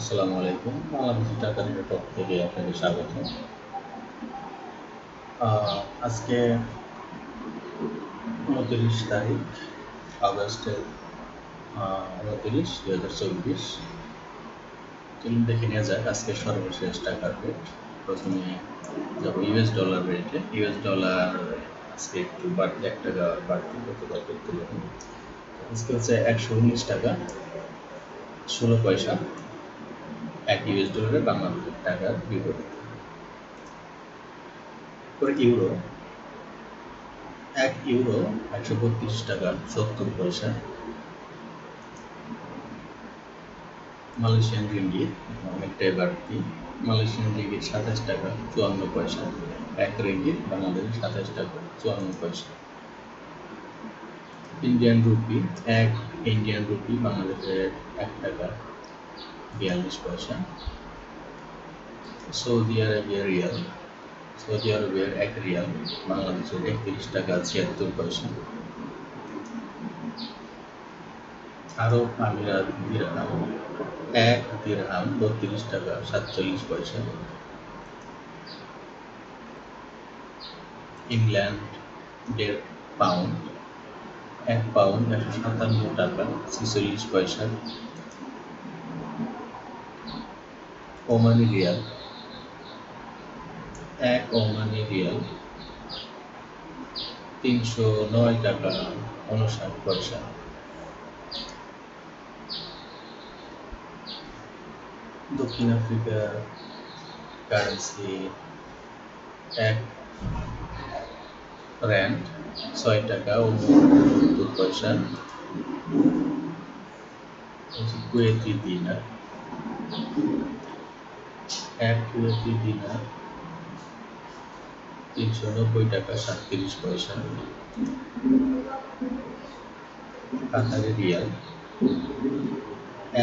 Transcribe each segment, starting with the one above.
আসসালামু আলাইকুম। বাংলাদেশ টাকা রেটের পক্ষ থেকে আপনাকে স্বাগত। আজকে 29 তারিখ আগস্টের 29, 2024। চলুন দেখে নেওয়া যাক আজকে সর্বশেষ টাকার রেট। প্রথমে যাব ইউএস ডলার রেটে। ইউএস ডলার আজকে একটু বাড়তি 1 টাকা বাড়তি গতকালকের তুলনায়। আজকে হচ্ছে 119 টাকা 16 পয়সা এক ইউএস ডলারে বাংলাদেশের টাকার বিপরীতে। পরে ইউরো, 1 ইউরো 132 টাকা 70 পয়সা। মালয়েশিয়ান রিঙ্গিত অনেকটাই বাড়তি। মালয়েশিয়ান রিঙ্গিত 27 টাকা 54 পয়সা। 1 রিঙ্গিত বাংলাদেশ 27 টাকা 54 পয়সা। ইন্ডিয়ান রুপি, 1 ইন্ডিয়ান রুপি বাংলাদেশের 1 টাকা 42 পয়সা। সৌদি আরবিয়া রিয়াল, সৌদি আরবের 1 রিয়াল বাংলাদেশের 31 টাকা 76 পয়সা। আরব আমিরাত দিরহাম, 1 দিরহাম 32 টাকা 47 পয়সা। ইংল্যান্ডের পাউন্ড, 1 পাউন্ড 157 টাকা 46 পয়সা। ওমানি রিয়াল, 1 ওমানি রিয়াল 309 টাকা 59 পয়সা। দক্ষিণ আফ্রিকার কারেন্সি 1 র্যান্ড 6 টাকা 69 পয়সা। কুয়েতি দিনার, 1 কুয়েতি দিনার 390 টাকা 37 পয়সা। কাতারি রিয়াল,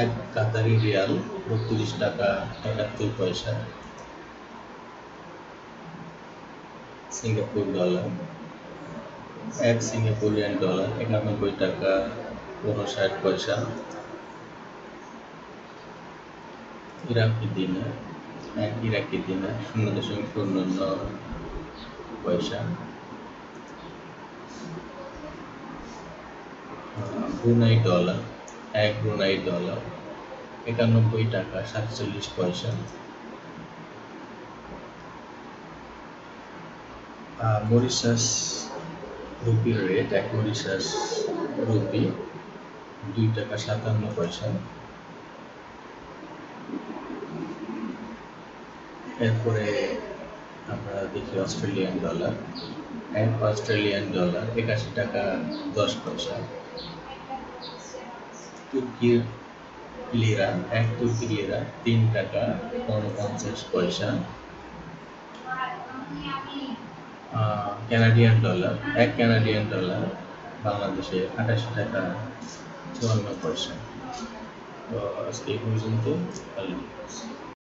1 কাতারি রিয়াল 32 টাকা 71 পয়সা। সিঙ্গাপুর ডলার, 1 সিঙ্গাপুরিয়ান ডলার 91 টাকা 59 পয়সা। ইরাকি দিনার, 1 ইরাকি দিনার 0.09 পয়সা। ব্রুনাই ডলার, 1 ব্রুনাই ডলার 91 টাকা 47 পয়সা। মরিশাস রুপির রেট, 1 মরিশাস রুপি 2 টাকা 57 পয়সা। এরপরে আমরা দেখি অস্ট্রেলিয়ান ডলার, 1 অস্ট্রেলিয়ান ডলার 81 টাকা 10 পয়সা। তুর্কির লিরা, 1 তুর্কি লিরা 3 টাকা 49 পয়সা। কানাডিয়ান ডলার, 1 কানাডিয়ান ডলার বাংলাদেশে 88 টাকা 54 পয়সা। তো আজকে এই পর্যন্ত।